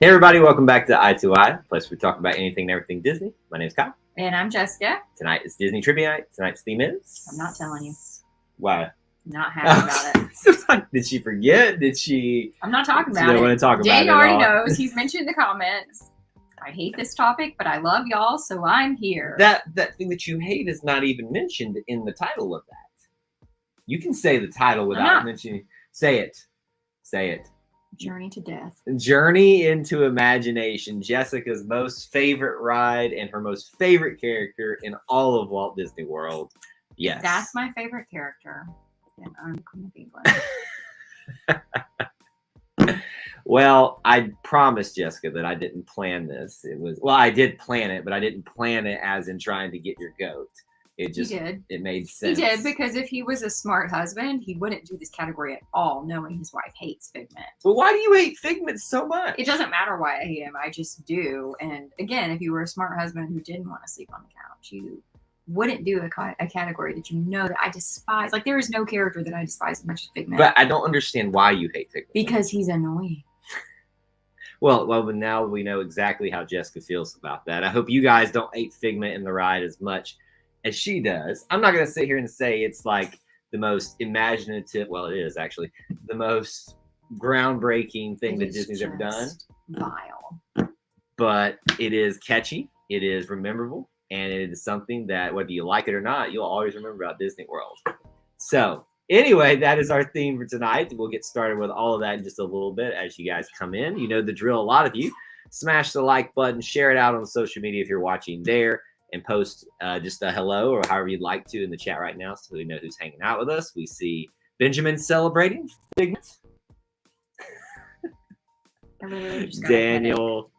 Hey everybody, welcome back to Eye to Eye, a place where we talk about anything and everything Disney. My name's Kyle. And I'm Jessica. Tonight is Disney Trivia Night. Tonight's theme is... I'm not telling you. Why? Not happy about it. Did she forget? Did she... I'm not talking about it. She don't want to talk about it Daniel at already all. knows. He's mentioned in the comments. I hate this topic, but I love y'all, so I'm here. That thing that you hate is not even mentioned in the title of that. You can say the title without mentioning... Say it. Say it. Journey to Death. Journey into Imagination. Jessica's most favorite ride and her most favorite character in all of Walt Disney World. Yes. That's my favorite character. And I'm Queen of England. Well, I promised Jessica that I didn't plan this. I did plan it, but I didn't plan it as in trying to get your goat. It made sense. He did, because if he was a smart husband, he wouldn't do this category at all, knowing his wife hates Figment. Well, why do you hate Figment so much? It doesn't matter why I hate him. I just do. And again, if you were a smart husband who didn't want to sleep on the couch, you wouldn't do a category that you know that I despise. Like, there is no character that I despise as much as Figment. But I don't understand why you hate Figment. Because he's annoying. Well, now we know exactly how Jessica feels about that. I hope you guys don't hate Figment in the ride as much as she does. I'm not going to sit here and say it's like the most imaginative. Well, it is actually the most groundbreaking thing that Disney's ever done. Vile. But it is catchy. It is memorable. And it is something that, whether you like it or not, you'll always remember about Disney World. So anyway, that is our theme for tonight. We'll get started with all of that in just a little bit as you guys come in. You know the drill, a lot of you. Smash the like button. Share it out on social media if you're watching there. And post just a hello or however you'd like to in the chat right now so we know who's hanging out with us. We see Benjamin celebrating Figment. Daniel.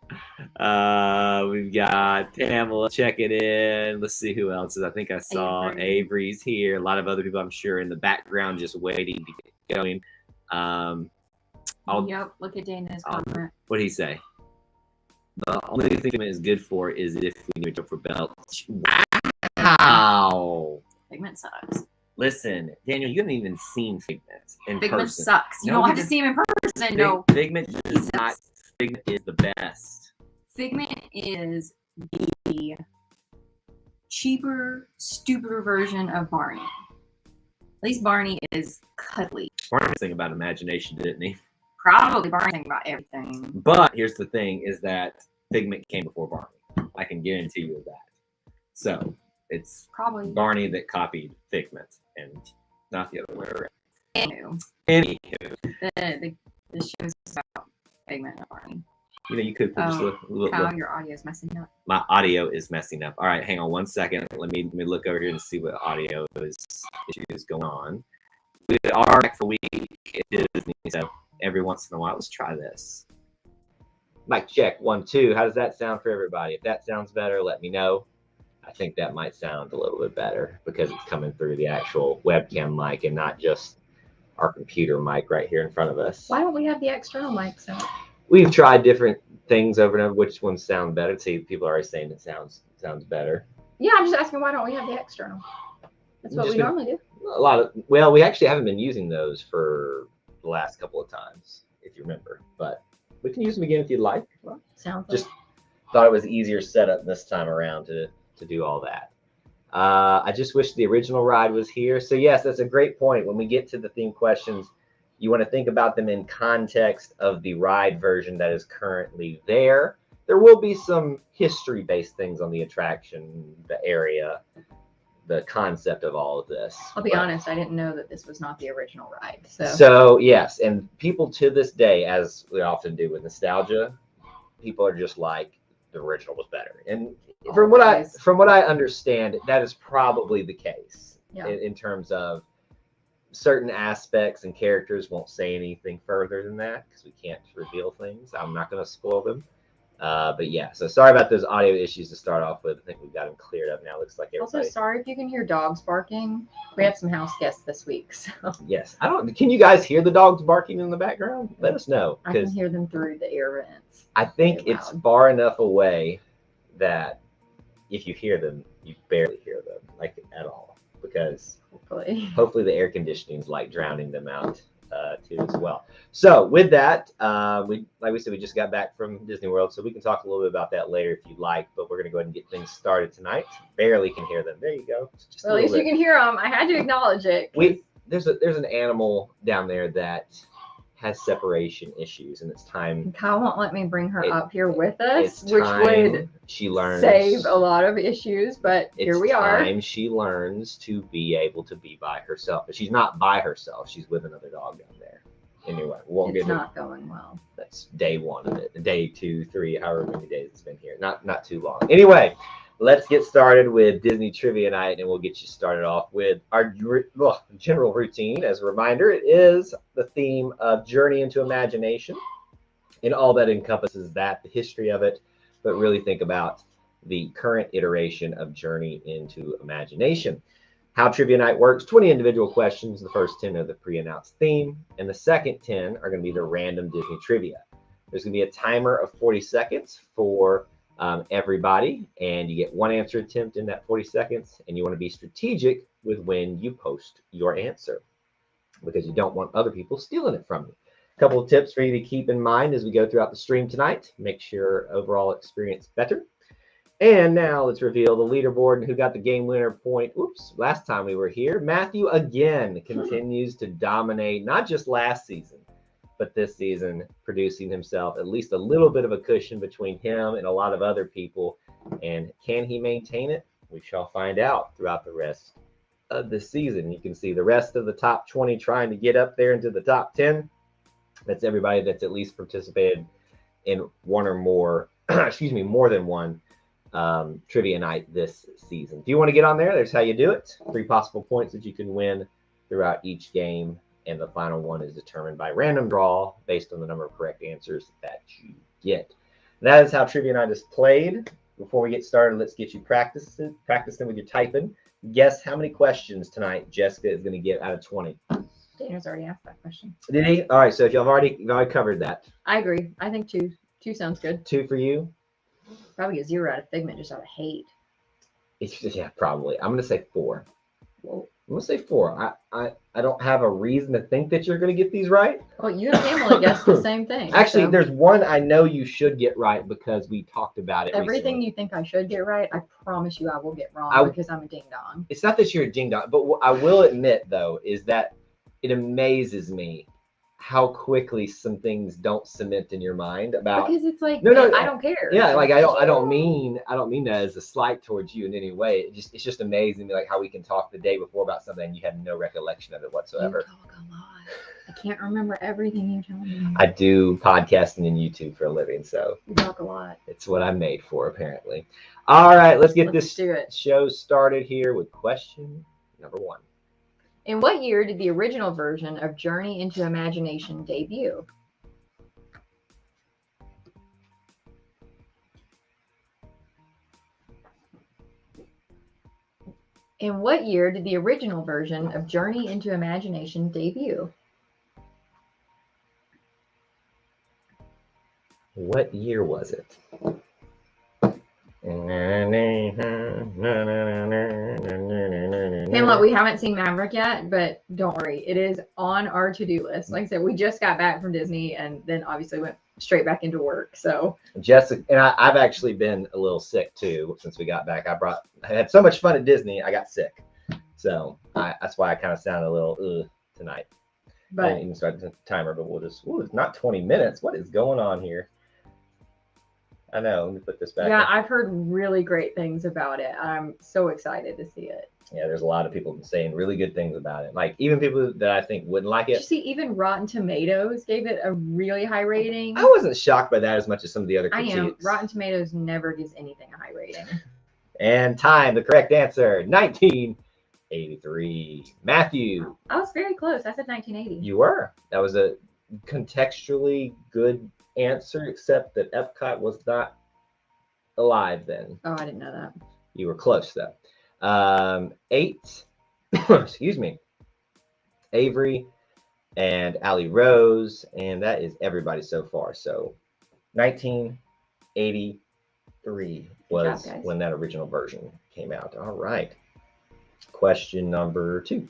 We've got Pamela checking in. Let's see who else is. I think I saw Avery's here. A lot of other people, I'm sure, in the background just waiting to get going. Yep, look at Dana's comment. What did he say? The only thing Figment is good for is if we need to go for belts. Wow. Figment sucks. Listen, Daniel, you haven't even seen Figment in person. Figment sucks. You don't have to see him in person. No. Figment is not. Figment is the best. Figment is the cheaper, stupider version of Barney. At least Barney is cuddly. Barney was thinking about imagination, didn't he? Probably Barney thinking about everything. But here's the thing: is that Figment came before Barney. I can guarantee you that. So it's probably Barney that copied Figment, and not the other way around. Anywho, the show is about Figment and Barney. You know, you could put just look. Kyle, your audio is messing up. My audio is messing up. All right, hang on 1 second. Let me look over here and see what audio issues going on. We are back for a week at Disney, so every once in a while, let's try this. Mic check 1 2. How does that sound for everybody? If that sounds better, let me know. I think that might sound a little bit better because it's coming through the actual webcam mic and not just our computer mic right here in front of us. Why don't we have the external mic? So we've tried different things over and over. Which ones sound better? See, people are already saying it sounds better. Yeah, I'm just asking why don't we have the external? That's what we normally do. We actually haven't been using those for the last couple of times, if you remember. But we can use them again if you'd like. Well, sounds just thought it was easier setup this time around to do all that. I just wish the original ride was here. So yes, that's a great point. When we get to the theme questions, you want to think about them in context of the ride version that is currently there. There will be some history-based things on the attraction, the area, the concept of all of this. I'll be honest, I didn't know that this was not the original ride. So yes, and people to this day, as we often do with nostalgia, people are just like, the original was better. And from what I understand, that is probably the case. Yeah. In terms of certain aspects and characters. Won't say anything further than that because we can't reveal things. I'm not going to spoil them. But yeah, so sorry about those audio issues to start off with. I think we've got them cleared up now. Looks like everybody. Also, sorry if you can hear dogs barking. We have some house guests this week, so. Yes, can you guys hear the dogs barking in the background? Let us know. I can hear them through the air vents. I think it's far enough away that if you hear them, you barely hear them, like at all, because hopefully the air conditioning is like drowning them out too as well. So with that, like we said, we just got back from Disney World, so we can talk a little bit about that later if you'd like. But we're going to go ahead and get things started tonight. Barely can hear them. There you go. Just Well, at least you can hear them. I had to acknowledge it. There's an animal down there that has separation issues, and it's time. Kyle won't let me bring her up here with us, It's which time would she learns save a lot of issues, but here we are. It's time she learns to be able to be by herself. But she's not by herself. She's with another dog down there. Anyway, it's not going well. That's day one of it. Day 2, 3, however many days it's been here. Not too long. Anyway, let's get started with Disney Trivia Night, and we'll get you started off with our general routine. As a reminder, it is the theme of Journey into Imagination, and all that encompasses that, the history of it, but really think about the current iteration of Journey into Imagination. How Trivia Night works: 20 individual questions. The first 10 are the pre-announced theme, and the second 10 are going to be the random Disney trivia. There's going to be a timer of 40 seconds for everybody, and you get one answer attempt in that 40 seconds, and you want to be strategic with when you post your answer because you don't want other people stealing it from you. A couple of tips for you to keep in mind as we go throughout the stream tonight. Makes your overall experience better. And now let's reveal the leaderboard and who got the game winner point. Oops, last time we were here. Matthew again continues to dominate, not just last season, but this season, producing himself at least a little bit of a cushion between him and a lot of other people. And can he maintain it? We shall find out throughout the rest of the season. You can see the rest of the top 20 trying to get up there into the top 10. That's everybody that's at least participated in one or more, more than one trivia night this season. If you want to get on there, there's how you do it. 3 possible points that you can win throughout each game, and the final one is determined by random draw based on the number of correct answers that you get. That is how Trivia Night is played. Before we get started, let's get you practicing with your typing. Guess how many questions tonight Jessica is going to get out of 20. Daniel's already asked that question. Did he? All right, so if you've already covered that. I agree. I think 2. 2 sounds good. 2 for you? Probably a 0 out of Figment, just out of hate. Yeah, probably. I'm going to say 4. Whoa. I'm going to say 4. I don't have a reason to think that you're going to get these right. Well, you and Pamela guessed the same thing. Actually, so. There's one I know you should get right because we talked about it Everything recently. You think I should get right, I promise you I will get wrong because I'm a ding-dong. It's not that you're a ding-dong, but what I will admit, though, is that it amazes me how quickly some things don't cement in your mind about, because it's like no, I don't care. Yeah, like I don't mean that as a slight towards you in any way. It's just amazing to me, like how we can talk the day before about something and you have no recollection of it whatsoever. You talk a lot. I can't remember everything you tell me. I do podcasting and YouTube for a living, so you talk a lot. It's what I'm made for, apparently. All right, let's get this show started here with question number 1. In what year did the original version of Journey into Imagination debut? In what year did the original version of Journey into Imagination debut? What year was it? Pamela, we haven't seen Maverick yet, but don't worry. It is on our to-do list. Like I said, we just got back from Disney and then obviously went straight back into work. So Jessica, and I've actually been a little sick too since we got back. I had so much fun at Disney, I got sick. So that's why I kind of sound a little tonight. But I didn't even start the timer, but we'll just, it's not 20 minutes. What is going on here? I know. Let me put this back. Yeah, I've heard really great things about it. I'm so excited to see it. Yeah, there's a lot of people saying really good things about it. Like even people that I think wouldn't like it. Did you see even Rotten Tomatoes gave it a really high rating? I wasn't shocked by that as much as some of the other critiques. I am. Rotten Tomatoes never gives anything a high rating. And time, the correct answer, 1983. Matthew. I was very close. I said 1980. You were. That was a contextually good answer, except that Epcot was not alive then. Oh, I didn't know that. You were close though. 8, excuse me, Avery and Allie Rose, and that is everybody so far. So 1983 was when that original version came out. All right. Question number 2.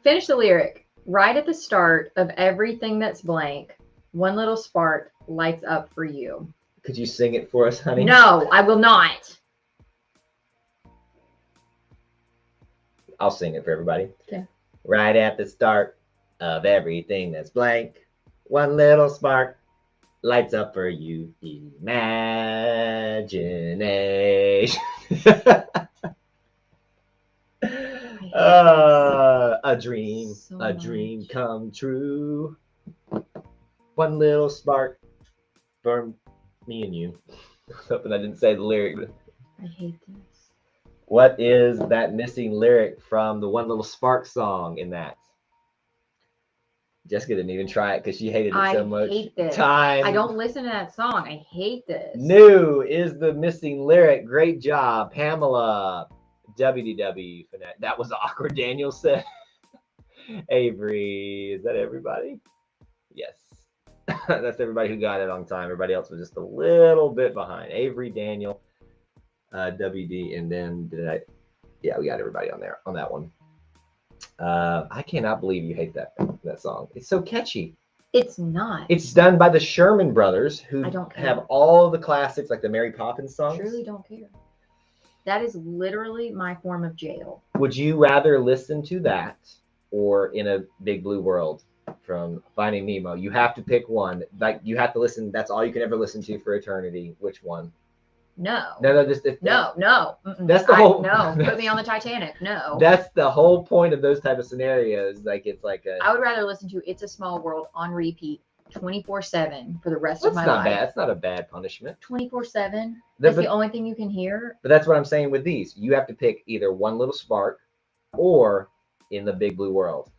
Finish the lyric. Right at the start of everything that's blank, one little spark lights up for you. Could you sing it for us, honey? No, I will not. I'll sing it for everybody. Okay. Right at the start of everything that's blank, one little spark lights up for you. Imagination. A dream, so a much. dream come true. One little spark for me and you. Hoping I didn't say the lyric. I hate this. What is that missing lyric from the One Little Spark song in that? Jessica didn't even try it because she hated it so much. I hate this. Time. I don't listen to that song. I hate this. New is the missing lyric. Great job, Pamela. WDW. That was awkward, Daniel said. Avery, is that everybody? Yes. That's everybody who got it on time. Everybody else was just a little bit behind. Avery, Daniel, WD, and then we got everybody on there on that one. I cannot believe you hate that song. It's so catchy. It's not. It's done by the Sherman Brothers, who I don't care. have all the classics like the Mary Poppins songs. Truly don't care. That is literally my form of jail. Would you rather listen to that or In a Big Blue World from Finding Nemo? You have to pick one. Like you have to listen. That's all you can ever listen to for eternity. Which one? No. No. No. That's the whole. No. Put me on the Titanic. No. That's the whole point of those type of scenarios. Like it's like a. I would rather listen to It's a Small World on repeat 24/7 for the rest of my That's not life. bad. That's not a bad punishment. 24/7. That's the only thing you can hear. But that's what I'm saying with these. You have to pick either One Little Spark or In the Big Blue World.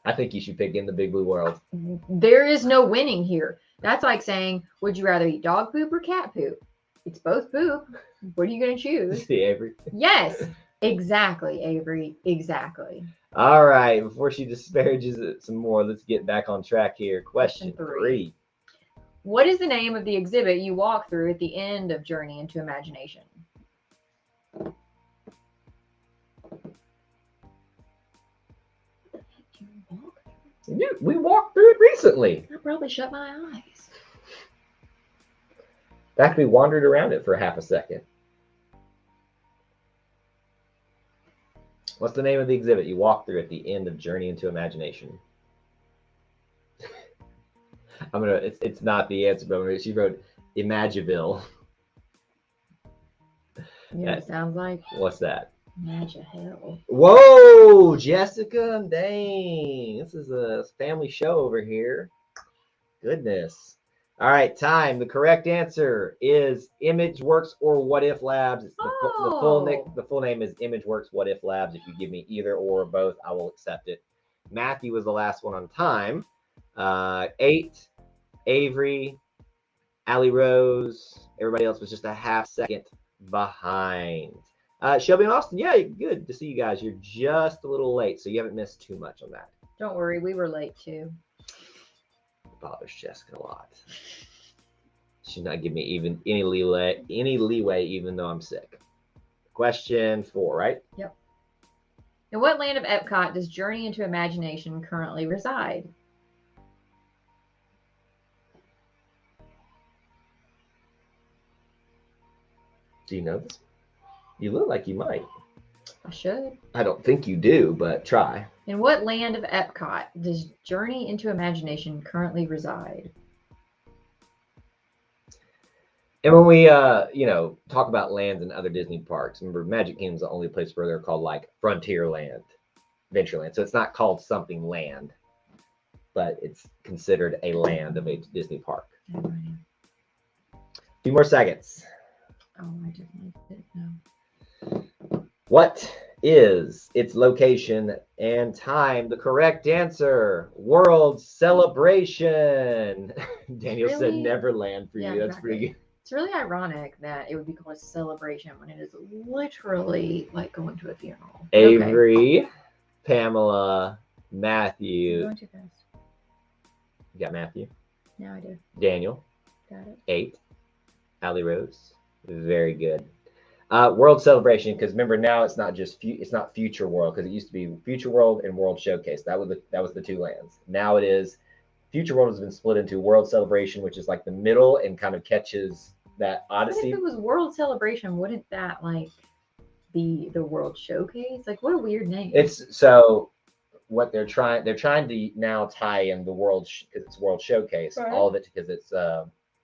I think you should pick In the Big Blue World. There is no winning here. That's like saying, would you rather eat dog poop or cat poop? It's both poop. What are you going to choose? See, Avery? Yes, exactly, Avery. Exactly. All right. Before she disparages it some more, let's get back on track here. Question 3. What is the name of the exhibit you walk through at the end of Journey into Imagination? We walked through it recently. I probably shut my eyes. In fact, we wandered around it for half a second. What's the name of the exhibit you walk through at the end of Journey into Imagination? It's not the answer, but she wrote Imagiville. You know what it sounds like? What's that? Imagihell. Whoa, Jessica, dang. This is a family show over here. Goodness. All right, time. The correct answer is ImageWorks or What If Labs. It's the full name is ImageWorks What If Labs. If you give me either or both, I will accept it. Matthew was the last one on time. 8, Avery, Allie Rose. Everybody else was just a half second behind. Shelby and Austin, yeah, good to see you guys. You're just a little late, so you haven't missed too much on that. Don't worry, we were late too. It bothers Jessica a lot. She's not giving me even any leeway, even though I'm sick. Question 4, right? Yep. In what land of Epcot does Journey into Imagination currently reside? Do you know this? You look like you might. I should. I don't think you do, but try. In what land of Epcot does Journey into Imagination currently reside? And when we, talk about lands in other Disney parks, remember Magic Kingdom's the only place where they're called like Frontierland, Adventureland. So it's not called something land, but it's considered a land of a Disney park. A few more seconds. Oh, I definitely didn't know. What is its location and time? The correct answer, World Celebration. Daniel said Neverland for you. That's pretty good. It's really ironic that it would be called a celebration when it is literally like going to a funeral. Avery, Pamela, Matthew. You're going too fast. You got Matthew? Yeah, I do. Daniel. Got it. 8. Allie Rose. Very good. World Celebration, because remember now it's not just it's not Future World, because it used to be Future World and World Showcase. That was the two lands. Now it is Future World has been split into World Celebration, which is like the middle and kind of catches that But if Odyssey. it was World Celebration, wouldn't that like be the World Showcase? Like, what a weird name. It's so what they're trying to now tie in the world because it's World Showcase, Right. all of it because it's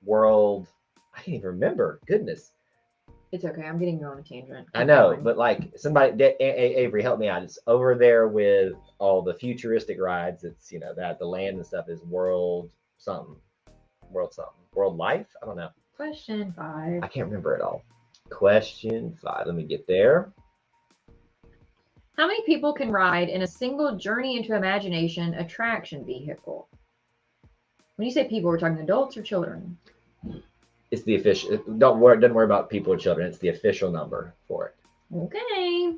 World. I can't even remember. Goodness. It's okay. I'm getting you on a tangent. I know, Keep going. but like somebody, Avery, help me out. It's over there with all the futuristic rides. It's that the land and stuff is World something, World Life. I don't know. Question 5. I can't remember it all. Question 5. Let me get there. How many people can ride in a single Journey into Imagination attraction vehicle? When you say people, we're talking adults or children? It's the official. Don't worry about people or children. It's the official number for it. Okay.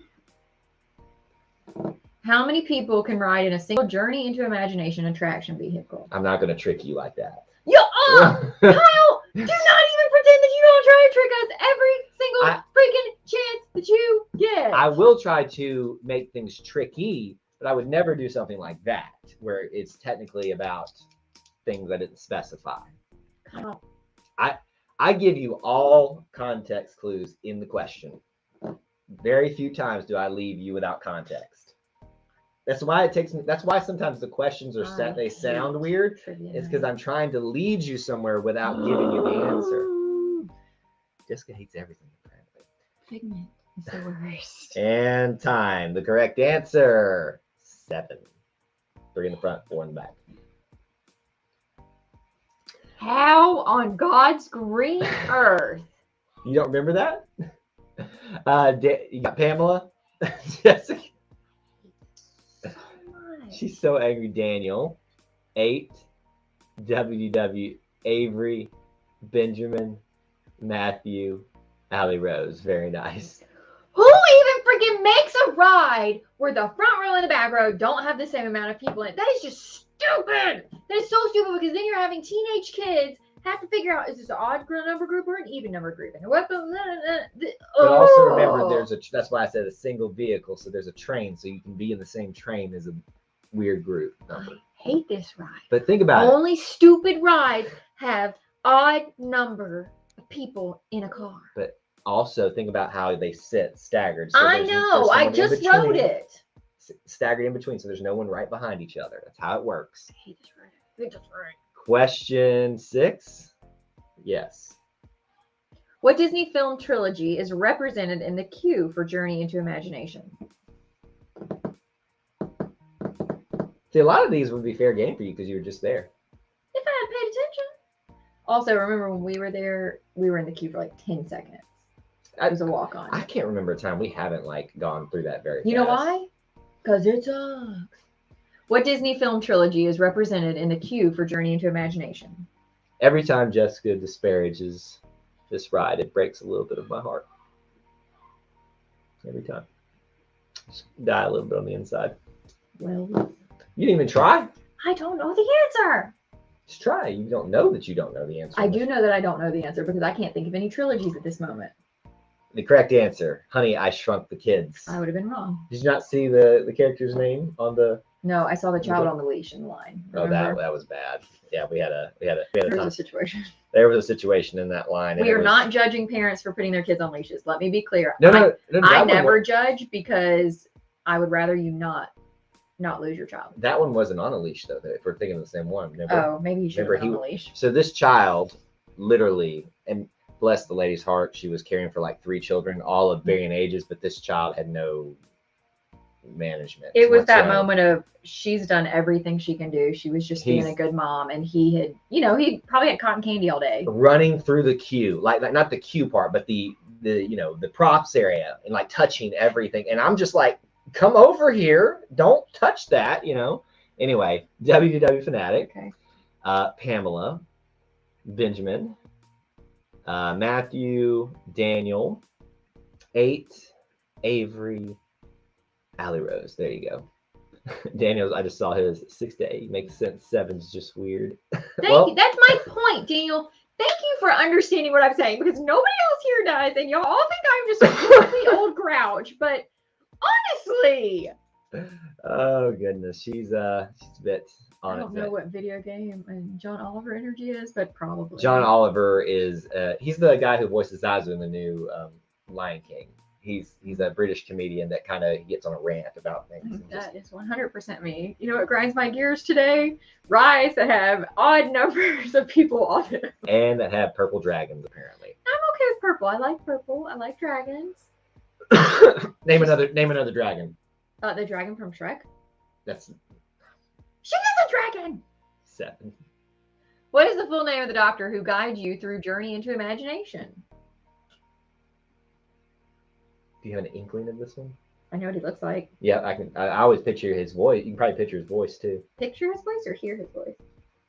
How many people can ride in a single Journey into Imagination attraction vehicle? I'm not going to trick you like that. Kyle, do not even pretend that you don't try to trick us every single freaking chance that you get. I will try to make things tricky, but I would never do something like that, where it's technically about things I didn't specify. Kyle. I give you all context clues in the question. Very few times do I leave you without context. That's why that's why sometimes the questions are set, they sound weird. It's because I'm trying to lead you somewhere without giving you the answer. Jessica hates everything, apparently. Figment is the worst. And time. The correct answer, 7. 3 in the front, 4 in the back. How on God's green earth? You don't remember that? You got Pamela? Jessica? She's so angry. Daniel. 8. WW. Avery. Benjamin. Matthew. Allie Rose. Very nice. Who even freaking makes a ride where the front row and the back row don't have the same amount of people in it? That is just stupid. That is so stupid because then you're having teenage kids have to figure out, is this an odd number group or an even number group? And what But also remember, that's why I said a single vehicle. So there's a train, so you can be in the same train as a weird group number. I hate this ride. But think about it. Only stupid rides have odd number of people in a car. But also think about how they sit staggered. So I know. I just wrote it. Staggered in between, so there's no one right behind each other. That's how it works. I hate this ride. I hate this ride. Question 6. Yes. What Disney film trilogy is represented in the queue for Journey into Imagination? See, a lot of these would be fair game for you because you were just there. If I had paid attention. Also, remember when we were there, we were in the queue for like 10 seconds. It was a walk-on. I can't remember a time we haven't gone through that very fast. You know why? Because it sucks. What Disney film trilogy is represented in the queue for Journey into Imagination? Every time Jessica disparages this ride, it breaks a little bit of my heart. Every time. Just die a little bit on the inside. Well, you didn't even try? I don't know the answer. Just try. You don't know that you don't know the answer. I do know that I don't know the answer because I can't think of any trilogies at this moment. The correct answer, Honey, I Shrunk the Kids. I would have been wrong. Did you not see the character's name on the? No, I saw the child on the leash in the line. Remember? Oh, that was bad. Yeah, we had a There was a situation. There was a situation in that line. We are not judging parents for putting their kids on leashes. Let me be clear. No, I never judge because I would rather you not lose your child. That one wasn't on a leash though. If we're thinking of the same one. Remember? Oh, maybe he should have been on the leash. So this child, literally, and bless the lady's heart, she was caring for like 3 children, all of varying ages, but this child had no management. It was that moment of she's done everything she can do. She was just being a good mom, and he had, he probably had cotton candy all day. Running through the queue, like not the queue part, but the props area and like touching everything. And I'm just like, come over here, don't touch that, Anyway, WDW Fanatic, okay. Pamela, Benjamin, Matthew, Daniel, 8, Avery, Allie Rose. There you go. Daniel's, I just saw his 6 to 8 makes sense. 7's just weird. Thank you. That's my point, Daniel. Thank you for understanding what I'm saying because nobody else here does, and y'all all think I'm just a grumpy old grouch. But honestly, Oh goodness, she's a bit I on don't know what video game and John Oliver energy is, but probably John Oliver is he's the guy who voices Zazu in the new Lion King. He's a British comedian that kind of gets on a rant about things. And just, That is 100% me. You know what grinds my gears today? Rides that have odd numbers of people on it. and that have purple dragons apparently. I'm okay with purple. I like purple. I like dragons. name another dragon. The dragon from Shrek. That's She is a dragon. 7. What is the full name of the doctor who guides you through Journey into Imagination? Do you have an inkling of this one? I know what he looks like. Yeah, I can. I always picture his voice. You can probably picture his voice too. Picture his voice or hear his voice?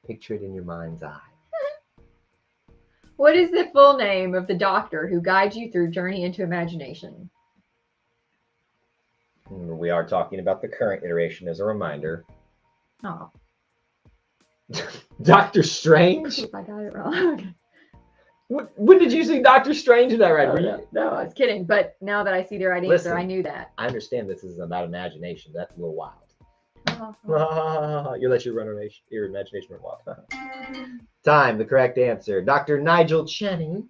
Picture it in your mind's eye. What is the full name of the doctor who guides you through Journey into Imagination? We are talking about the current iteration as a reminder. Oh, Doctor Strange? if I got it wrong. When did you see Doctor Strange? Is that right? Were you- No, I was kidding. But now that I see the right answer, Listen. I knew that. I understand this is about imagination. But that's a little wild. Oh. You let your imagination run wild. Time, the correct answer. Dr. Nigel Channing.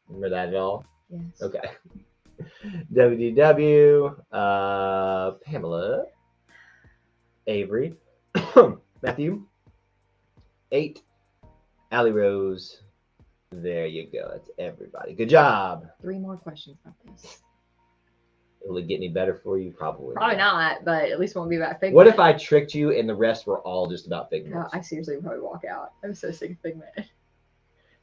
Remember that at all? Yes. Okay. WDW. Pamela. Avery. Matthew. 8. Allie Rose. There you go. That's everybody. Good job. 3 more questions about this. Will it get any better for you? Probably. Probably not, but at least it won't be about Figment. What if I tricked you and the rest were all just about Figment? No, I seriously would probably walk out. I'm so sick of Figment.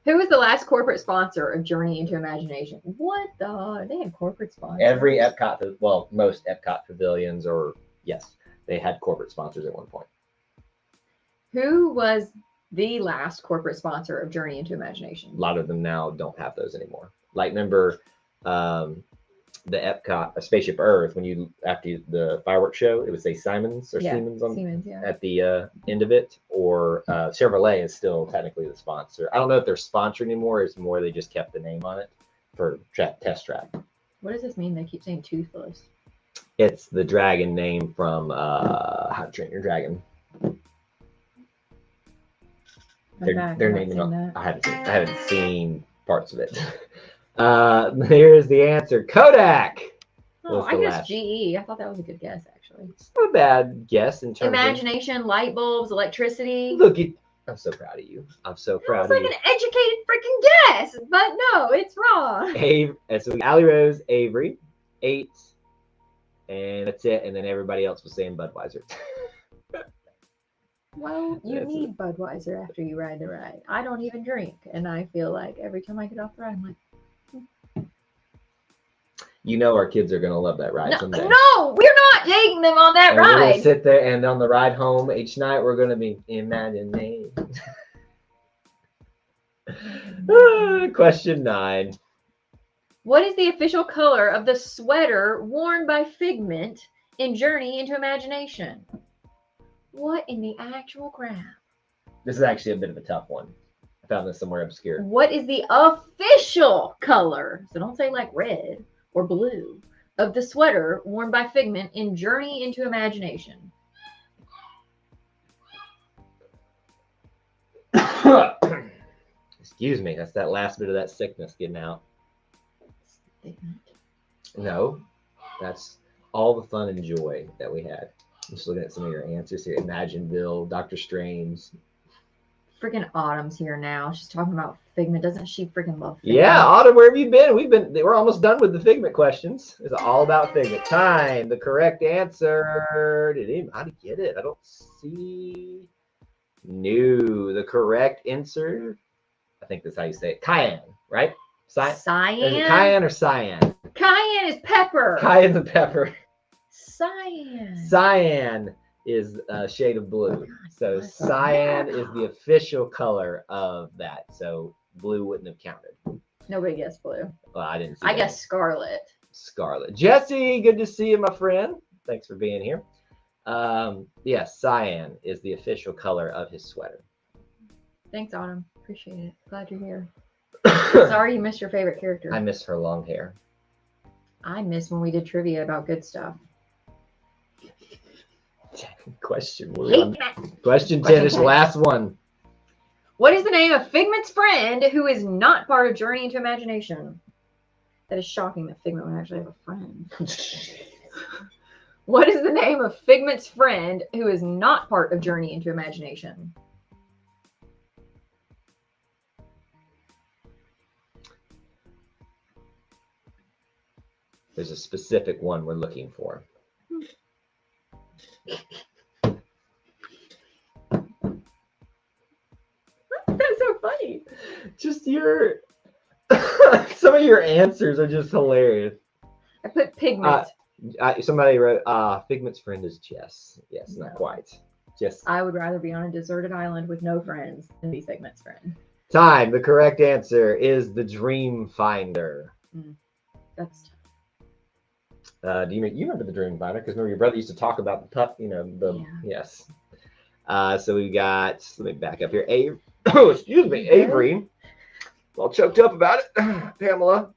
Who was the last corporate sponsor of Journey into Imagination? What the? They had corporate sponsors. Every Epcot, well, most Epcot pavilions, or yes, they had corporate sponsors at one point. Who was the last corporate sponsor of Journey into Imagination? A lot of them now don't have those anymore. Like, remember the Epcot Spaceship Earth, when you, after the fireworks show, it would say Siemens or Siemens on Siemens, yeah. at the end of it, or Chevrolet is still technically the sponsor. I don't know if they're sponsored anymore. It's more they just kept the name on it for test track. What does this mean? They keep saying toothless. It's the dragon name from How to Train Your Dragon. They're naming on. I haven't seen parts of it. Here's the answer. Kodak. Oh, was I the guess last. GE. I thought that was a good guess, actually. It's not a bad guess in terms Imagination, light bulbs, electricity. of. Look, I'm so proud of you. I'm so proud It's of like you. an educated freaking guess, but no, it's wrong. So Allie Rose, Avery, 8, and that's it. And then everybody else was saying Budweiser. Well, you That's need Budweiser after you ride the ride. I don't even drink, and I feel like every time I get off the ride, I'm like, You know our kids are gonna love that ride no, someday. no, we're not taking them on that And we're gonna ride. sit there, and on the ride home each night, we're gonna be imagining. Question 9. What is the official color of the sweater worn by Figment in Journey into Imagination? What in the actual crap? This is actually a bit of a tough one. I found this somewhere obscure. What is the official color? So don't say like red or blue of the sweater worn by Figment in Journey into Imagination. Excuse me. That's that last bit of that sickness getting out. Figment. No, that's all the fun and joy that we had. I'm just looking at some of your answers here. Imagineville, Doctor Strange. Freaking Autumn's here now. She's talking about Figment. Doesn't she freaking love Figment? Yeah, Autumn, where have you been? We're almost done with the Figment questions. It's all about Figment. Time. The correct answer. How to get it? I don't see. No, the correct answer. I think that's how you say it. Cayenne, right? Is it Cyan? cayenne or cyan? Cayenne is pepper. Cayenne the pepper. Cyan. Cyan is a shade of blue. So bless cyan America. is the official color of that. So blue wouldn't have counted. Nobody guessed blue. Well, I didn't see I that. guess scarlet. Scarlet. Jesse, good to see you, my friend. Thanks for being here. Yes, cyan is the official color of his sweater. Thanks, Autumn. appreciate it. Glad you're here. Sorry you missed your favorite character. I miss her long hair. I miss when we did trivia about good stuff. Question 10 is the last one. What is the name of Figment's friend who is not part of Journey into Imagination? That is shocking that Figment would actually have a friend. What is the name of Figment's friend who is not part of Journey into Imagination? There's a specific one we're looking for. That's so funny. Just your some of your answers are just hilarious. I put Pigment. Somebody wrote, Figment's friend is Jess. Yes, not quite. Jess. I would rather be on a deserted island with no friends than be Figment's friend. Time. The correct answer is the Dream Finder. That's Do you remember the Dream Finder? Because remember your brother used to talk about yes. So we got, let me back up here. Avery. All choked up about it. Pamela.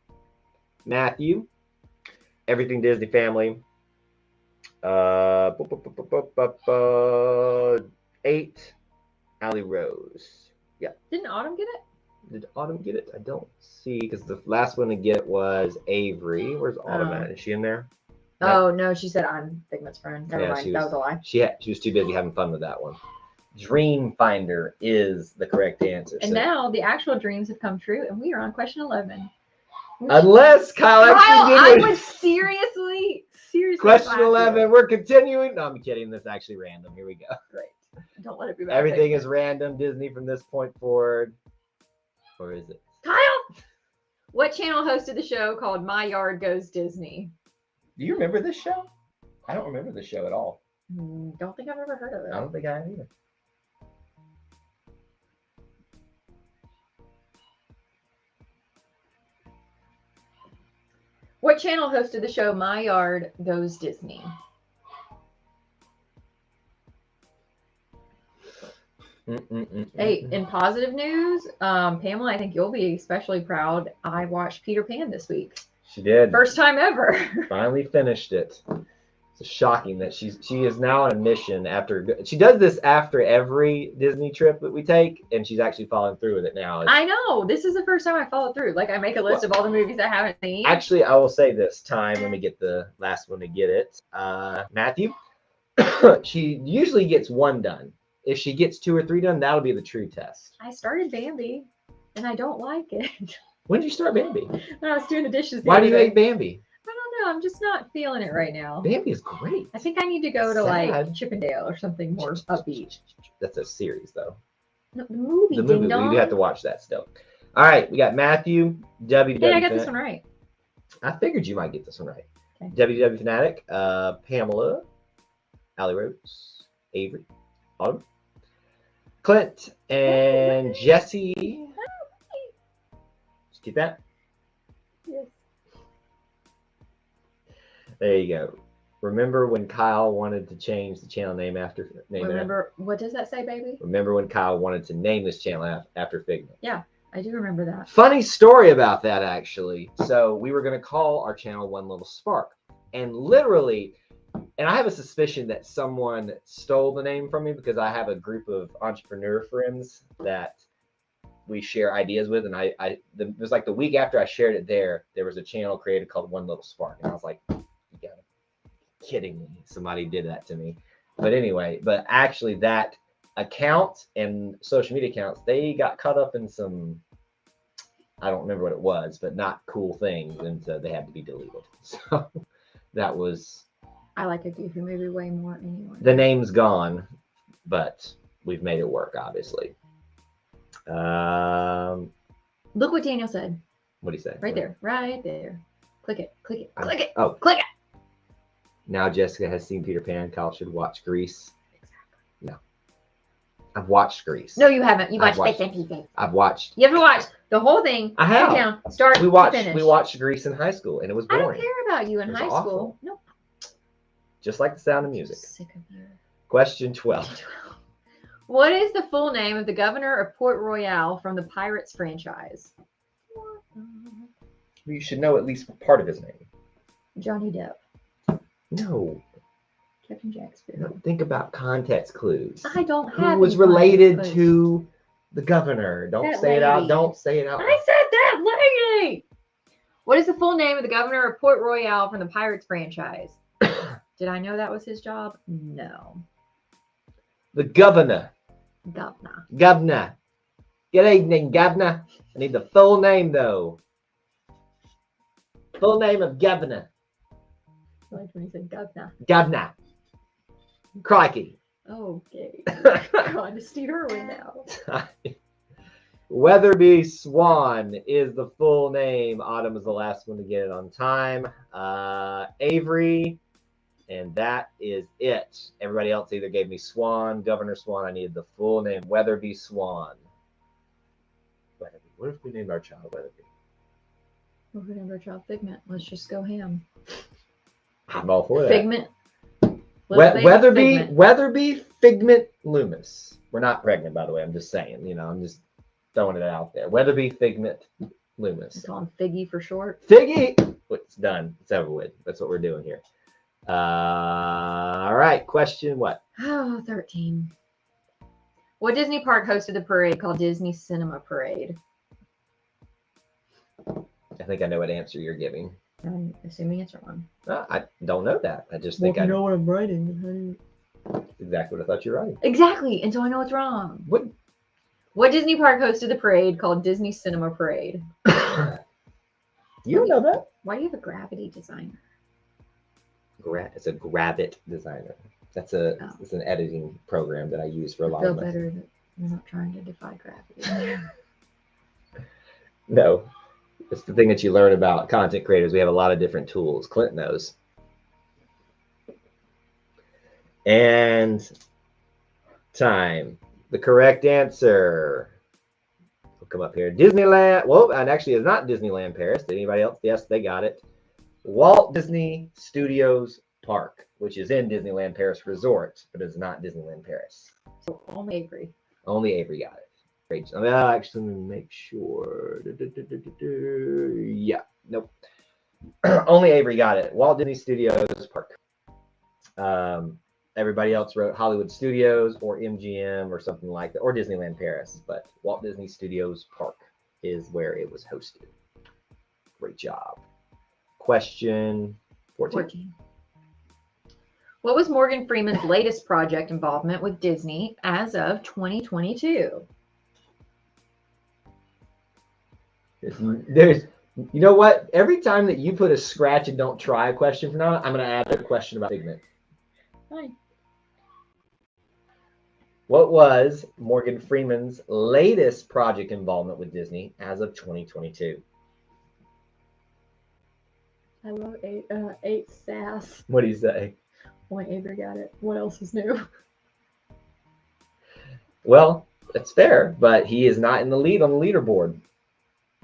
Matthew. Everything Disney Family. 8. Allie Rose. Yeah. Didn't Autumn get it? Did Autumn get it? I don't see, because the last one to get was Avery. Where's Autumn at? Is she in there? Oh, no, she said I'm Figment's friend. Never mind, that was a lie. She was too busy having fun with that one. Dream Finder is the correct answer. And now the actual dreams have come true, and we are on question 11. Unless Kyle actually I did it. was seriously. Question 11. We're continuing. No, I'm kidding. This is actually random. Here we go. Great. Don't let it be bad. Everything is random Disney from this point forward. Or is it? Kyle! What channel hosted the show called My Yard Goes Disney? Do you remember this show? I don't remember this show at all. Don't think I've ever heard of it. I don't think I have either. What channel hosted the show My Yard Goes Disney? Hey, in positive news, Pamela, I think you'll be especially proud. I watched Peter Pan this week. She did. First time ever. Finally finished it. It's shocking that she is now on a mission after. She does this after every Disney trip that we take, and she's actually following through with it now. I know. This is the first time I followed through. Like, I make a list of all the movies I haven't seen. Actually, I will say this time. Let me get the last one to get it. Matthew. She usually gets one done. If she gets 2 or 3 done, that'll be the true test. I started Bambi, and I don't like it. When did you start Bambi? When I was doing the dishes. Why do you make Bambi? I don't know. I'm just not feeling it right now. Bambi is great. I think I need to go to like Chippendale or something more upbeat. That's a series, though. No, the movie. The movie. We have to watch that still. All right, we got Matthew. WW. Hey, I got this one right. I figured you might get this one right. Okay. WW Fanatic. Pamela. Allie Rose. Avery. Autumn. Clint and Jesse. Did you get that? Yes. There you go. Remember when Kyle wanted to change the channel name after What does that say, baby? Remember when Kyle wanted to name this channel after Figment? Yeah, I do remember that. Funny story about that, actually. So we were going to call our channel One Little Spark. And literally, and I have a suspicion that someone stole the name from me because I have a group of entrepreneur friends that we share ideas with. And it was like the week after I shared it there was a channel created called One Little Spark. And I was like, you gotta be kidding me. Somebody did that to me. But anyway, but actually that account and social media accounts, they got caught up in some, I don't remember what it was, but not cool things. And so they had to be deleted. So that was... I like a Goofy movie way more anyway. The name's gone, but we've made it work, obviously. Look what Daniel said. What do you say? Right there. Right there. Click it. Click it. Click it. Oh. Click it. Now Jessica has seen Peter Pan. Kyle should watch Grease. No. I've watched Grease. No, you haven't. You watched Bits and Pieces. I've watched. You haven't watched the whole thing. I have. Sit down. Start We watched to finish. We watched Grease in high school, and it was I boring. don't care about you in It was high awful. school. Nope. Just like The Sound of Music. Sick of you. Question 12. What is the full name of the Governor of Port Royale from the Pirates franchise? You should know at least part of his name. Johnny Depp. No. Captain Jack Sparrow. No, think about context clues. I don't Who have was any related context to the governor? Don't That say it out. lady. Don't say it out. I said that lady. What is the full name of the Governor of Port Royale from the Pirates franchise? Did I know that was his job? No. The governor. Governor. Governor. Good evening, governor. I need the full name, though. Full name of governor. I like when you said governor. Governor. Crikey. Okay. Going to Steve Irwin now. Weatherby Swan is the full name. Autumn is the last one to get it on time. Avery, and that is it. Everybody else either gave me Swan, Governor Swan. I needed the full name. Weatherby Swan. Weatherby. What if we named our child Weatherby? We're going to child Figment. Let's just go ham. I'm all for that. Figment. Little baby Weatherby, Figment. Weatherby Figment Loomis. We're not pregnant, by the way. I'm just saying. I'm just throwing it out there. Weatherby Figment Loomis. We call him Figgy for short. Figgy. It's done. It's over with. That's what we're doing here. All right. Question what? Oh, 13. What Disney park hosted the parade called Disney Cinema Parade? I think I know what answer you're giving. I'm assuming it's wrong. I don't know that. I just think I know what I'm writing. That's exactly what I thought you were writing. Exactly, and so I know it's wrong. What? Disney park hosted the parade called Disney Cinema Parade? You don't know that? Why do you have a gravity designer? It's a Gravit designer. It's an editing program that I use for a lot I feel of my. better that you're not trying to defy gravity. No. It's the thing that you learn about content creators. We have a lot of different tools. Clint knows. And time. The correct answer. We'll come up here. Disneyland. Well, and actually it's not Disneyland Paris. Did anybody else? Yes, they got it. Walt Disney Studios Park, which is in Disneyland Paris Resort, but it's not Disneyland Paris. So only Avery. Only Avery got it. Great. I'm gonna actually make sure. Yeah. Nope. Only Avery got it. Walt Disney Studios Park. Everybody else wrote Hollywood Studios or MGM or something like that, or Disneyland Paris. But Walt Disney Studios Park is where it was hosted. Great job. Question 14. What was Morgan Freeman's latest project involvement with Disney as of 2022? You know what? Every time that you put a scratch and don't try a question for now, I'm going to add a question about Figment. Hi. What was Morgan Freeman's latest project involvement with Disney as of 2022? I wrote eight sass. What do you say? Boy, Avery got it. What else is new? Well, that's fair, but he is not in the lead on the leaderboard.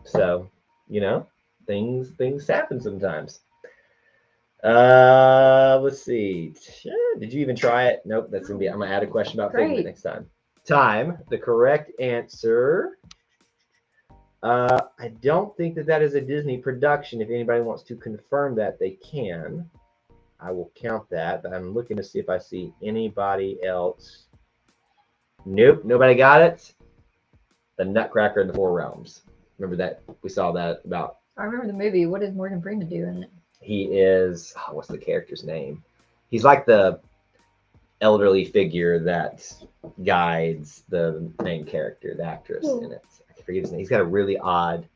So, things happen sometimes. Let's see. Did you even try it? Nope. I'm gonna add a question about Figment next time. Time. The correct answer. I don't think that is a Disney production. If anybody wants to confirm that, they can. I will count that, but I'm looking to see if I see anybody else. Nope, nobody got it. The Nutcracker in the Four Realms. Remember that? We saw that about. I remember the movie. What does Morgan Freeman do in it? He is, what's the character's name? He's like the elderly figure that guides the main character, the actress in it. I forget his name. He's got a really odd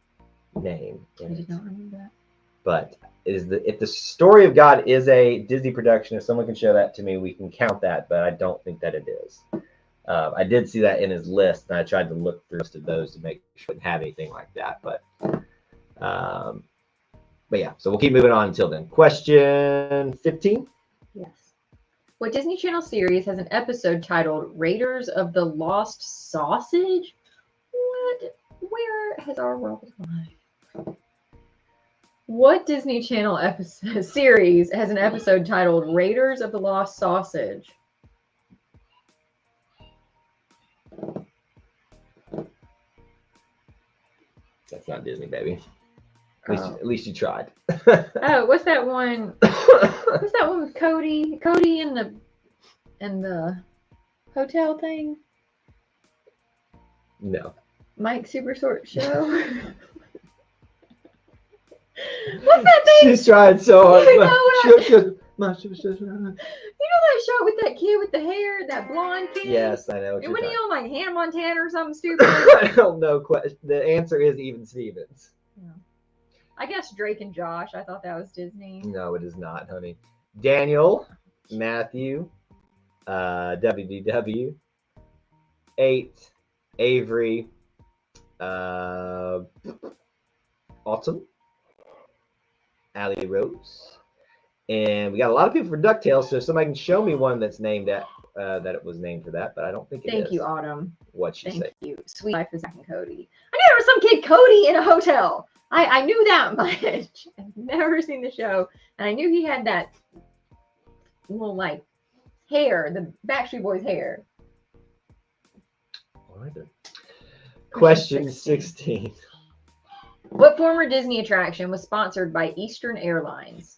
name. I did not remember that. But if the story of God is a Disney production, if someone can show that to me, we can count that. But I don't think that it is. I did see that in his list, and I tried to look through most of those to make sure it didn't have anything like that. But yeah, so we'll keep moving on until then. Question 15. Yes. What Disney Channel series has an episode titled Raiders of the Lost Sausage? What? Where has our world gone? What Disney Channel series has an episode titled Raiders of the Lost Sausage? That's not Disney, baby. At least you tried. Oh, what's that one? What's that one with Cody? Cody and the hotel thing? No. Mike Super Short Show. What's that thing? She's tried so hard. You know that show with that kid with the hair, that blonde kid? Yes, I know. And when he on like Hannah Montana or something stupid? I don't know. The answer is Even Stevens. Yeah. I guess Drake and Josh. I thought that was Disney. No, it is not, honey. Daniel, Matthew, WDW, 8, Avery, Autumn, Allie Rose, and we got a lot of people for DuckTales. So if somebody can show me one that's named that it was named for that, but I don't think it is. Thank you, Autumn. What'd she say? Thank you. Sweet Life of Zach and Cody. I knew there was some kid Cody in a hotel. I knew that much. I've never seen the show, and I knew he had that little like hair, the Backstreet Boys hair. All right then. Question 16. What former Disney attraction was sponsored by Eastern Airlines?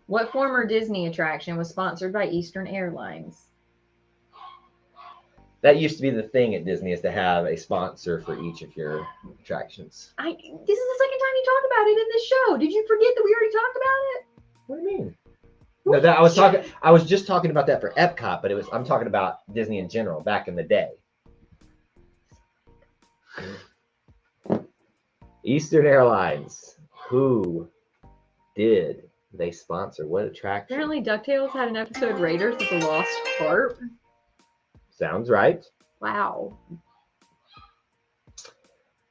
What former Disney attraction was sponsored by Eastern Airlines? That used to be the thing at Disney, is to have a sponsor for each of your attractions. This is the second time you talked about it in this show. Did you forget that we already talked about it? What do you mean? No, I was just talking about that for Epcot, but I'm talking about Disney in general back in the day. Eastern Airlines. Who did they sponsor? What attraction? Apparently DuckTales had an episode Raiders of the Lost Ark. Sounds right. Wow.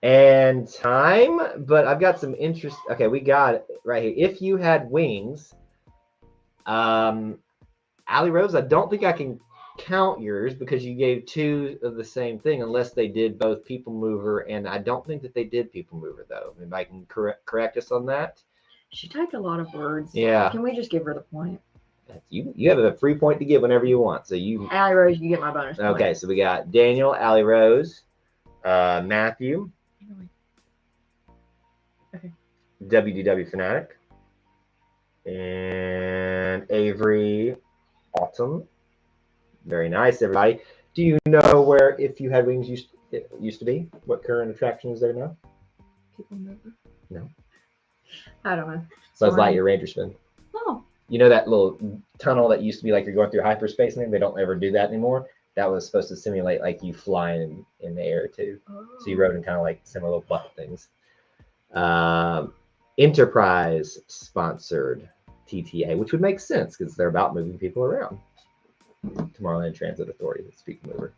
And time, but I've got some interest. Okay, we got it right here. If you had wings, Allie Rose, I don't think I can count yours because you gave 2 of the same thing, unless they did both People Mover, and I don't think that they did People Mover though. If I can correct us on that. She typed a lot of words. Yeah. Can we just give her the point? You have a free point to give whenever you want. So you. Allie Rose, you get my bonus point. Okay, so we got Daniel, Allie Rose, Matthew, Okay. WDW Fanatic, and Avery, Autumn. Very nice, everybody. Do you know where If You Had Wings used to be? What current attraction is there now? People Mover? No. I don't know. Buzz Lightyear Ranger Spin. Oh. You know that little tunnel that used to be like you're going through hyperspace and they don't ever do that anymore? That was supposed to simulate like you flying in the air too. Oh. So you rode in kind of like similar little bucket things. Enterprise sponsored TTA, which would make sense because they're about moving people around. Tomorrowland Transit Authority, Speak Mover.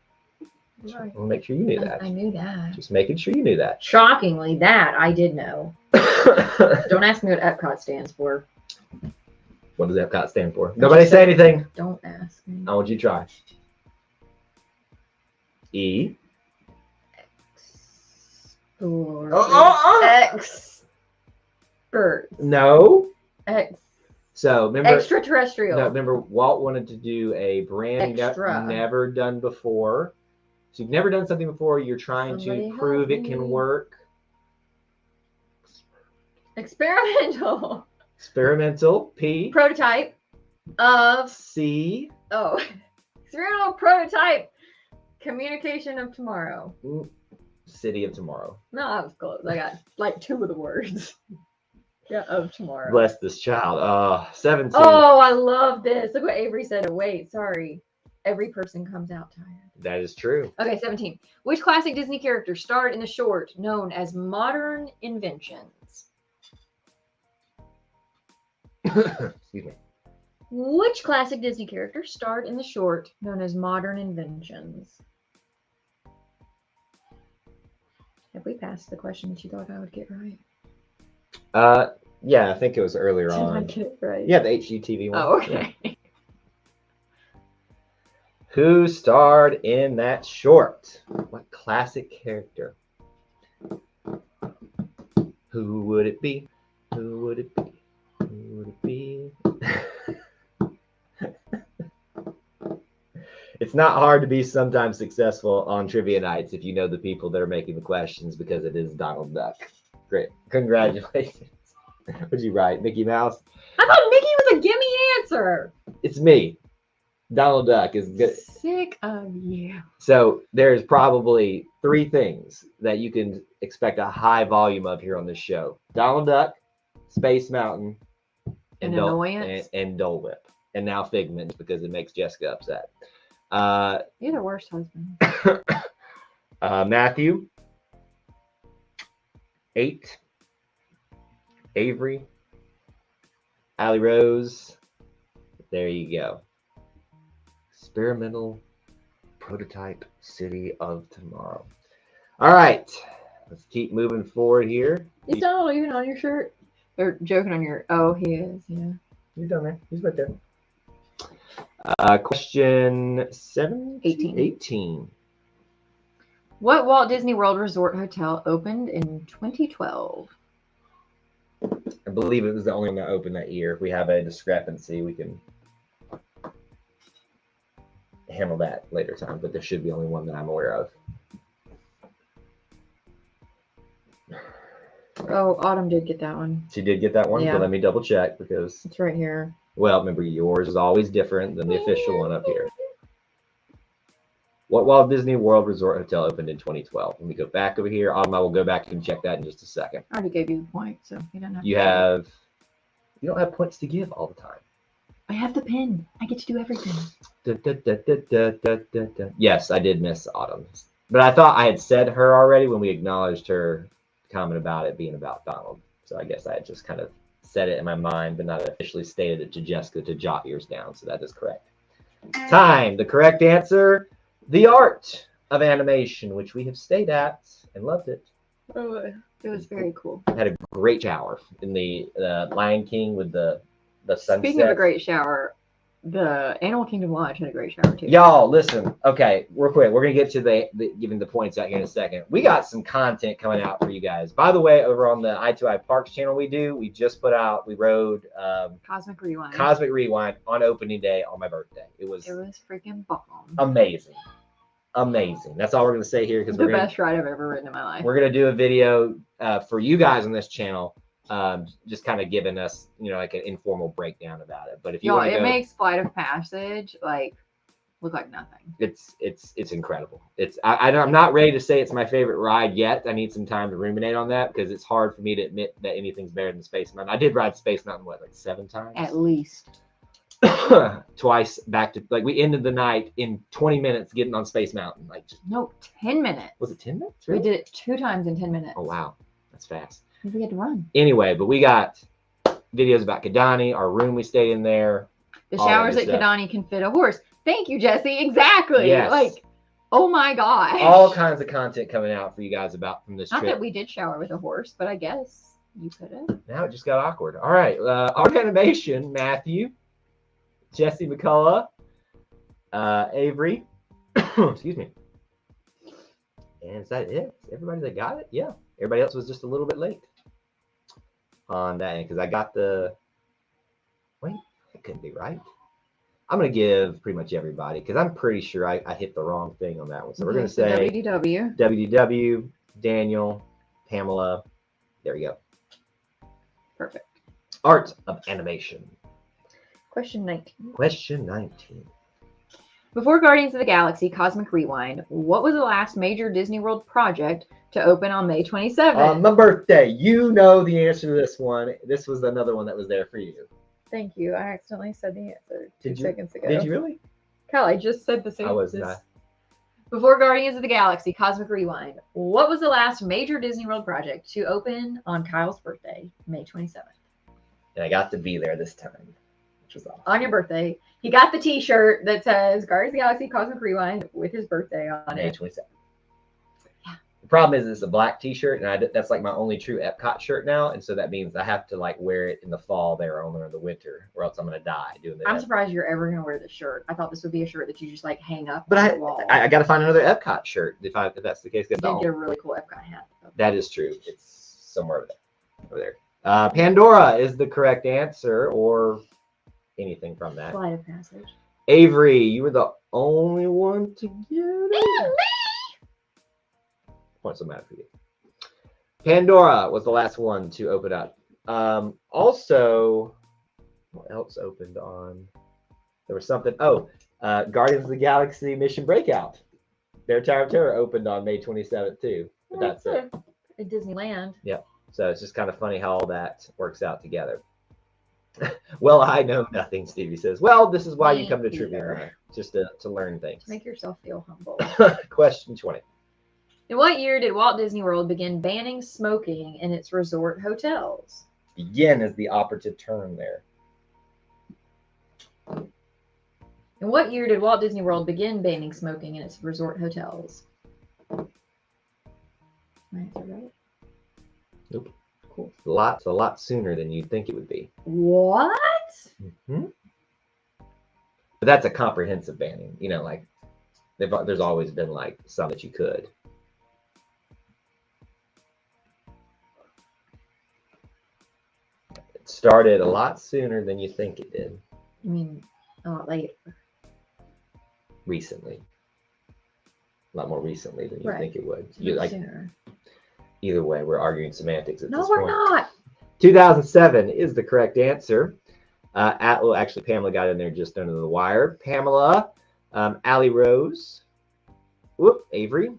Right. I'll make sure you knew that. I knew that. Just making sure you knew that. Shockingly, that I did know. Don't ask me what Epcot stands for. What does Epcot stand for? Nobody say anything. Don't ask me. I want you to try. E. Expert. No. Ex. So remember. Extraterrestrial. No, remember Walt wanted to do a brand Extra. never done before. So you've never done something before. You're trying Somebody to prove help it me. can work. Experimental. Experimental. P. Prototype of C. experimental prototype communication of tomorrow. City of Tomorrow. No, I was close. I got like 2 of the words. Yeah, of tomorrow. Bless this child. 17. Oh, I love this. Look what Avery said. Wait, sorry. Every person comes out tired. That is true. Okay, 17. Which classic Disney character starred in the short known as Modern Inventions? Excuse me. Which classic Disney character starred in the short known as Modern Inventions? Have we passed the question that you thought I would get right? Yeah, I think it was earlier Did I on. get it right? Yeah, the HGTV one. Oh, okay. Yeah. Who starred in that short? What classic character? Who would it be? Who would it be? Who would it be? It's not hard to be sometimes successful on trivia nights if you know the people that are making the questions, because it is Donald Duck. Great. Congratulations. What'd you write? Mickey Mouse? I thought Mickey was a gimme answer. It's me. Donald Duck is good. Sick of you. So there's probably 3 things that you can expect a high volume of here on this show: Donald Duck, Space Mountain, An Dole, annoyance. and Dole Whip, and now Figment, because it makes Jessica upset. You're the worst husband. Matthew, 8, Avery, Allie Rose. There you go. Experimental prototype city of tomorrow. All right, let's keep moving forward here. Is Donald even on your shirt? Or joking on your? Oh, he is. Yeah. He's down there. He's right there. Question 18. What Walt Disney World Resort Hotel opened in 2012? I believe it was the only one that opened that year. If we have a discrepancy, we can handle that later time, but there should be only one that I'm aware of. Oh, Autumn did get that one. She did get that one, Yeah. but let me double check, because, It's right here. well, remember, yours is always different than the official one up here. What Walt Disney World Resort Hotel opened in 2012? Let me go back over here. Autumn, I will go back and check that in just a second. I already gave you the point, so you don't have You don't have points to give all the time. I have the pen. I get to do everything. Yes, I did miss Autumn, but I thought I had said her already when we acknowledged her comment about it being about Donald. So I guess I had just kind of said it in my mind, but not officially stated it to Jessica to jot yours down. So that is correct. Time. The correct answer: the art of animation, which we have stayed at and loved it. Oh, it was very cool. Had a great shower in the Lion King with the sunset. Speaking of a great shower, the Animal Kingdom Lodge had a great shower too. Y'all, listen. Okay, real quick. We're going to get to the giving the points out here in a second. We got some content coming out for you guys. By the way, over on the I2I Parks channel we just put out, we rode Cosmic Rewind. Cosmic Rewind on opening day on my birthday. It was freaking bomb. amazing. Amazing. That's all we're going to say here, because The best ride I've ever ridden in my life. we're going to do a video for you guys on this channel, just kind of giving us, like an informal breakdown about it. But if you Y'all, want to it go, makes Flight of Passage look like nothing. it's incredible. I'm not ready to say it's my favorite ride yet. I need some time to ruminate on that, because it's hard for me to admit that anything's better than Space Mountain. I did ride Space Mountain, what, like 7 times? At least. Twice back to, we ended the night in 20 minutes getting on Space Mountain. No, 10 minutes. Was it 10 minutes? We Really? did it 2 times in 10 minutes. Oh, wow. That's fast. We had to run. Anyway, but we got videos about Kidani, our room we stayed in there. The all that showers good at stuff. Kidani can fit a horse. Thank you, Jesse. Exactly. Yes. Oh my gosh. All kinds of content coming out for you guys from this Not trip. that we did shower with a horse, but I guess you could have. Now it just got awkward. All right. Art animation, Matthew, Jesse McCullough, Avery. Excuse me. And is that it? Everybody that got it? Yeah. Everybody else was just a little bit late on that end, because I got wait, that couldn't be right. I'm going to give pretty much everybody, because I'm pretty sure I hit the wrong thing on that one. So we're going to say WDW. WDW, Daniel, Pamela. There we go. Perfect. Art of animation. Question 19. Question 19. Before Guardians of the Galaxy Cosmic Rewind, what was the last major Disney World project to open on May 27th? On my birthday. You know the answer to this one. This was another one that was there for you. Thank you. I accidentally said the answer Did 2 you? seconds ago. Did you really? Kyle, I just said the same. I was not. Before Guardians of the Galaxy Cosmic Rewind, what was the last major Disney World project to open on Kyle's birthday, May 27th? And I got to be there this time, which was awesome. On your birthday, he got the T-shirt that says Guardians of the Galaxy Cosmic Rewind with his birthday on May it. 27th. Yeah. The problem is it's a black T-shirt, and that's like my only true Epcot shirt now, and so that means I have to wear it in the fall there, only in the winter, or else I'm gonna die doing that. I'm surprised you're ever gonna wear this shirt. I thought this would be a shirt that you just hang up But on the wall. I got to find another Epcot shirt if that's the case. You did get a really cool Epcot hat. That is true. It's somewhere over there. Pandora is the correct answer, or anything from that. Flight of Passage. Avery, you were the only one to get it. Points don't matter for you. Pandora was the last one to open up. Also, what else opened on? There was something. Oh, Guardians of the Galaxy Mission Breakout. Their Tower of Terror opened on May 27th too. But that's it. At Disneyland. Yep. So it's just kind of funny how all that works out together. Well, I know nothing, Stevie says. Well, this is why you come to trivia night, just to learn things. Make yourself feel humble. Question 20. In what year did Walt Disney World begin banning smoking in its resort hotels? Begin is the operative term there. In what year did Walt Disney World begin banning smoking in its resort hotels? My answer right? Nope. Cool. It's a lot sooner than you'd think it would be. What? Mm-hmm. But that's a comprehensive banning. You know, like there's always been like some that you could. It started a lot sooner than you think it did. I mean, a lot later. Recently. A lot more recently than you Right. think it would. Much You like sooner. either way, we're arguing semantics at No, this we're point. not. 2007 is the correct answer. Well, actually, Pamela got in there just under the wire. Pamela, Allie Rose, whoop, Avery. Is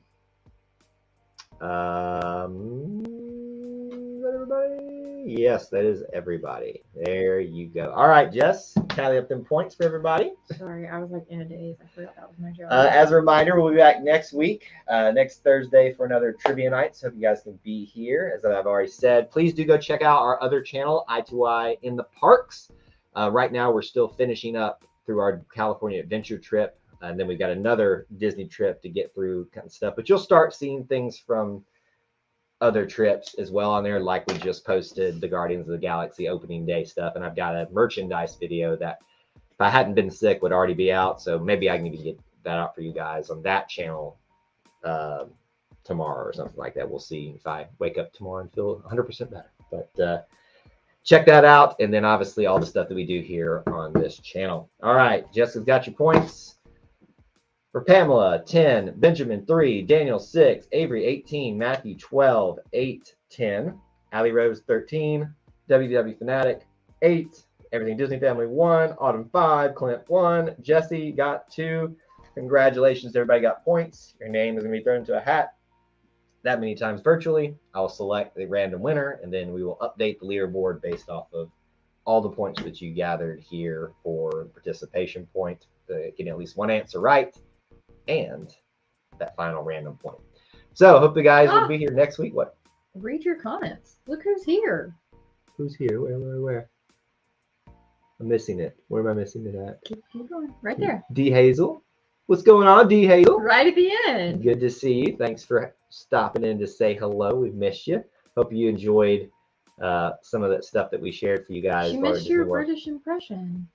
that everybody? Yes, that is everybody. There you go. All right, Jess, tally up them points for everybody. Sorry, I was like in a daze. I forgot that was my job. As a reminder, we'll be back next week, next Thursday for another trivia night. So hope you guys can be here. As I've already said, please do go check out our other channel, I2I in the Parks. Right now, we're still finishing up through our California adventure trip. And then we've got another Disney trip to get through kind of stuff. But you'll start seeing things from other trips as well on there. Like we just posted the Guardians of the Galaxy opening day stuff. And I've got a merchandise video that if I hadn't been sick would already be out. So maybe I can even get that out for you guys on that channel tomorrow or something like that. We'll see if I wake up tomorrow and feel 100% better. But check that out. And then obviously all the stuff that we do here on this channel. All right, Jessica's got your points. For Pamela, 10, Benjamin, 3, Daniel, 6, Avery, 18, Matthew, 12, 8, 10, Allie Rose, 13, WW Fanatic, 8, Everything Disney Family, 1, Autumn, 5, Clint, 1, Jesse got 2. Congratulations, everybody got points. Your name is going to be thrown into a hat that many times virtually. I will select a random winner, and then we will update the leaderboard based off of all the points that you gathered here for participation point. Getting at least one answer right. And that final random point. So hope the guys will be here next week. What? Read your comments. Look who's here. Who's here? Where? I'm missing it. Where am I missing it at? Keep going. Right there. D Hazel. What's going on, D Hazel? Right at the end. Good to see you. Thanks for stopping in to say hello. We've missed you. Hope you enjoyed some of that stuff that we shared for you guys. She missed your British impression.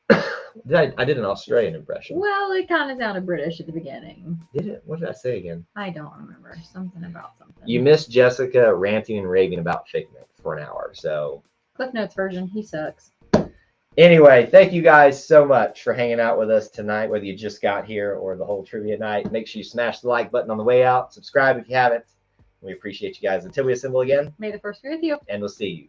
I did an Australian impression. Well, it kind of sounded British at the beginning. Did it? What did I say again? I don't remember. Something about something. You missed Jessica ranting and raving about Figment for an hour. So Cliff Notes version. He sucks. anyway, thank you guys so much for hanging out with us tonight, whether you just got here or the whole trivia night. Make sure you smash the like button on the way out. Subscribe if you haven't. We appreciate you guys. Until we assemble again, May the first be with you. and we'll see you